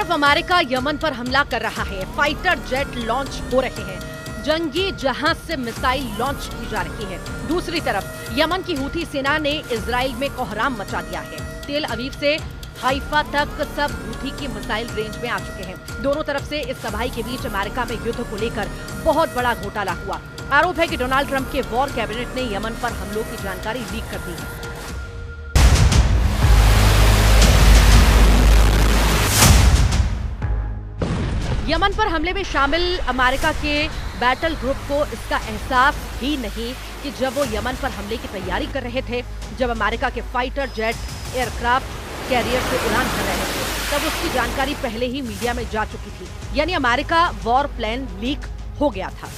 तरफ America Yemen पर हमला कर रहा है, फाइटर जेट लॉन्च हो रहे हैं, जंगी जहाज से मिसाइल लॉन्च की जा रही है। दूसरी तरफ यमन की हूथी सेना ने इजराइल में कोहराम मचा दिया है। तेल अवीव से हाइफा तक सब हूथी की मिसाइल रेंज में आ चुके हैं। दोनों तरफ से इस तबाही के बीच अमेरिका में युद्ध को लेकर बहुत बड़ा घोटाला हुआ। आरोप है कि डोनाल्ड ट्रंप के वॉर कैबिनेट ने यमन पर हमलों की जानकारी लीक कर दी है। यमन पर हमले में शामिल अमेरिका के बैटल ग्रुप को इसका एहसास ही नहीं कि जब वो यमन पर हमले की तैयारी कर रहे थे, जब अमेरिका के फाइटर जेट एयरक्राफ्ट कैरियर से उड़ान कर रहे थे, तब उसकी जानकारी पहले ही मीडिया में जा चुकी थी। यानी अमेरिका वॉर प्लान लीक हो गया था।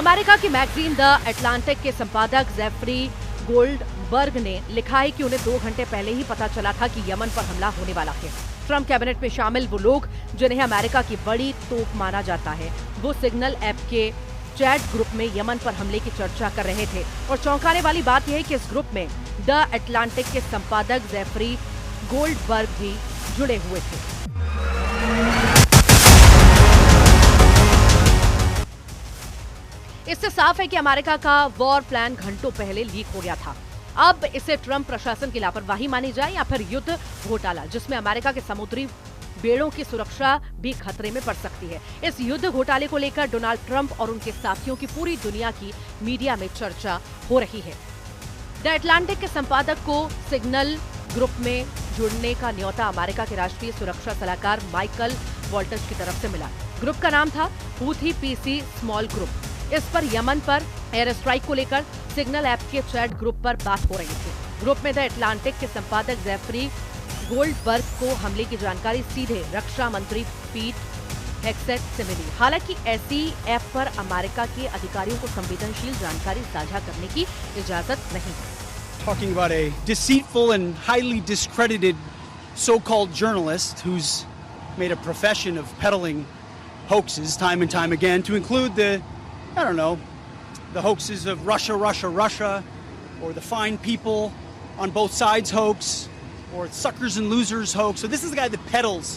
अमेरिका की मैगजीन द अटलांटिक के संपादक जेफरी गोल्डबर्ग ने लिखा है कि उन्हें 2 घंटे पहले ही पता चला था कि यमन पर हमला होने वाला है। ट्रंप कैबिनेट में शामिल वो लोग जिन्हें अमेरिका की बड़ी तोप माना जाता है, वो सिग्नल ऐप के चैट ग्रुप में यमन पर हमले की चर्चा कर रहे थे। और चौंकाने वाली बात यह है कि इस ग्रुप में द अटलांटिक के संपादक जेफरी गोल्डबर्ग भी जुड़े हुए थे। इससे साफ है कि अमेरिका का वॉर प्लान घंटों पहले लीक हो गया था। अब इसे ट्रंप प्रशासन की लापरवाही मानी जाए या फिर युद्ध घोटाला, जिसमें अमेरिका के समुद्री बेड़ों की सुरक्षा भी खतरे में पड़ सकती है। इस युद्ध घोटाले को लेकर डोनाल्ड ट्रंप और उनके साथियों की पूरी दुनिया की मीडिया में चर्चा हो रही है। द अटलांटिक के संपादक को सिग्नल ग्रुप में जुड़ने का न्योता अमेरिका के राष्ट्रीय सुरक्षा सलाहकार माइकल वॉल्टज की तरफ से मिला। ग्रुप का नाम था हूथी पीसी स्मॉल ग्रुप। इस पर यमन पर एयर स्ट्राइक को लेकर सिग्नल ऐप के चैट ग्रुप पर बात हो रही थी। ग्रुप में द अटलांटिक के संपादक जेफरी गोल्डबर्ग को हमले की जानकारी सीधे रक्षा मंत्री पीट हेग्सेट से मिली। हालांकि ऐसी ऐप पर अमेरिका के अधिकारियों को संवेदनशील जानकारी साझा करने की इजाजत नहीं है। Talking about a deceitful and highly discredited so-called journalist who's made a profession of peddling hoaxes time and time again, to include the hoaxes of Russia, or the fine people on both sides hoax, or suckers and losers hoax. So this is the guy that peddles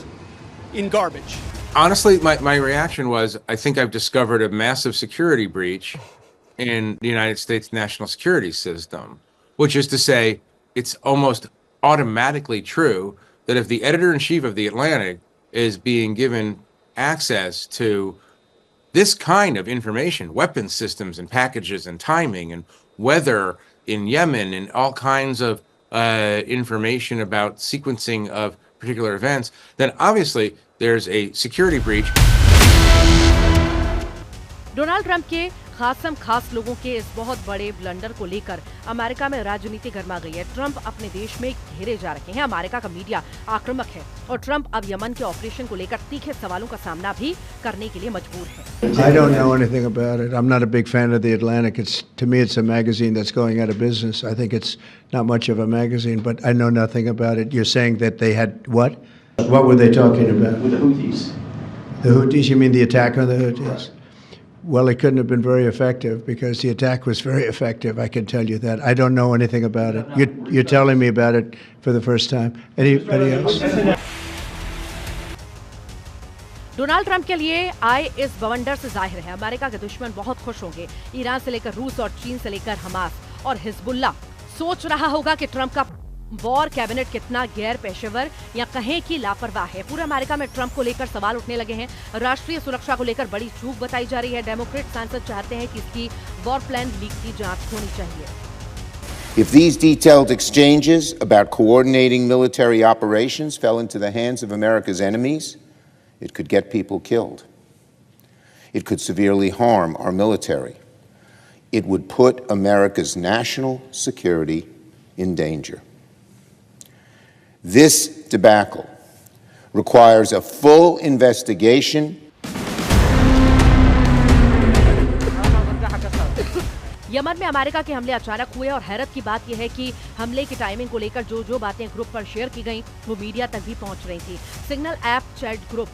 in garbage. Honestly, my reaction was, I think I've discovered a massive security breach in the United States national security system, which is to say, it's almost automatically true that if the editor-in-chief of The Atlantic is being given access to this kind of information, weapons systems and packages and timing and weather in Yemen and all kinds of information about sequencing of particular events, then obviously there's a security breach. Donald Trump के खास लोगों के इस बहुत बड़े blunder को लेकर America में राजनीति गर्मा गई है। ट्रंप अपने देश में घेरे जा रहे हैं। अमेरिका का मीडिया आक्रामक है और ट्रंप अब यमन के ऑपरेशन को लेकर तीखे सवालों का सामना भी करने के लिए मजबूर है। I don't know anything about it. I'm not a big fan of The Atlantic. To me, it's a magazine that's going out of business. I think it's not much of a magazine, but I know nothing about it. You're saying that they had what? What were they talking about? With the Houthis. The Houthis? You mean the attack on the Houthis? Well, it couldn't have been very effective because the attack was very effective. I can tell you that. I don't know anything about it. You're telling me about it for the first time. Anybody else? Donald Trump के लिए आए इस बवंडर से जाहिर है America के दुश्मन बहुत खुश होंगे। ईरान से लेकर रूस और चीन से लेकर हमास और हिजबुल्लाह सोच रहा होगा कि ट्रंप का वॉर कैबिनेट कितना गैर पेशेवर या कहें कि लापरवाह है। पूरे अमेरिका में ट्रंप को लेकर सवाल उठने लगे हैं। राष्ट्रीय सुरक्षा को लेकर बड़ी चूक बताई जा रही है। डेमोक्रेट सांसद चाहते हैं कि इसकी वॉर प्लान लीक की जांच होनी चाहिए। If these detailed exchanges about coordinating military operations fell into the hands of America's enemies, it could get people killed. It could severely harm our military. It would put America's national security in danger. This debacle requires a full investigation. Yemen में America के हमले अचानक हुए और हैरत की बात यह है कि हमले की टाइमिंग को लेकर जो बातें ग्रुप पर शेयर की गईं, वो मीडिया तक भी पहुंच रही थी। सिग्नल ऐप चैट ग्रुप,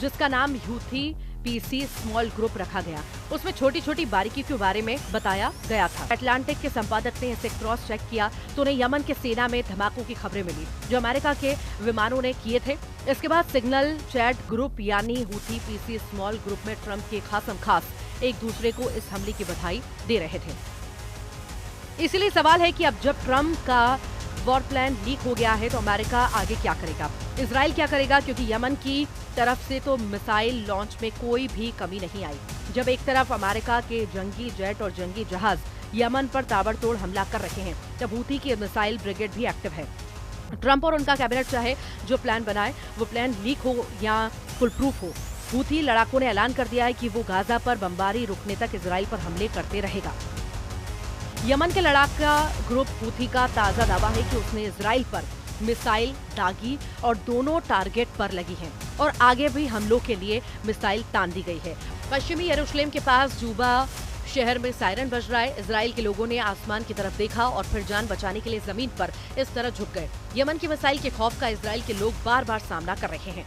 जिसका नाम हूथी पीसी स्मॉल ग्रुप रखा गया। उसमें छोटी छोटी बारीकी के बारे में बताया गया था। अटलांटिक के संपादक ने इसे क्रॉस चेक किया तो उन्हें यमन के सेना में धमाकों की खबरें मिली जो अमेरिका के विमानों ने किए थे। इसके बाद सिग्नल चैट ग्रुप यानी हूथी पीसी स्मॉल ग्रुप में ट्रंप के खासम खास एक दूसरे को इस हमले की बधाई दे रहे थे। इसीलिए सवाल है कि अब जब ट्रंप का वॉर प्लान लीक हो गया है तो अमेरिका आगे क्या करेगा, इजराइल क्या करेगा, क्योंकि यमन की तरफ से तो मिसाइल लॉन्च में कोई भी कमी नहीं आई। जब एक तरफ अमेरिका के जंगी जेट और जंगी जहाज यमन पर ताबड़तोड़ हमला कर रहे हैं, तब हूथी की मिसाइल ब्रिगेड भी एक्टिव है। ट्रंप और उनका कैबिनेट चाहे जो प्लान बनाए वो प्लान लीक हो या फुल प्रूफ हो, हूथी लड़ाकों ने ऐलान कर दिया है कि वो गाजा पर बमबारी रुकने तक इजराइल पर हमले करते रहेगा। यमन के लड़ाका ग्रुप हूथी का ताजा दावा है कि उसने इजराइल पर मिसाइल दागी और दोनों टारगेट पर लगी हैं और आगे भी हमलों के लिए मिसाइल तान दी गई है। पश्चिमी यरूशलेम के पास जूबा शहर में सायरन बज रहा है। इजराइल के लोगों ने आसमान की तरफ देखा और फिर जान बचाने के लिए जमीन पर इस तरह झुक गए। यमन की मिसाइल के खौफ का इजराइल के लोग बार बार सामना कर रहे हैं।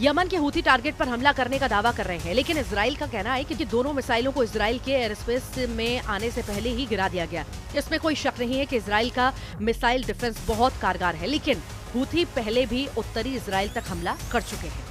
यमन के हूथी टारगेट पर हमला करने का दावा कर रहे हैं, लेकिन इजराइल का कहना है कि दोनों मिसाइलों को इजराइल के एयर स्पेस में आने से पहले ही गिरा दिया गया। इसमें कोई शक नहीं है कि इजराइल का मिसाइल डिफेंस बहुत कारगर है, लेकिन हूथी पहले भी उत्तरी इजराइल तक हमला कर चुके हैं।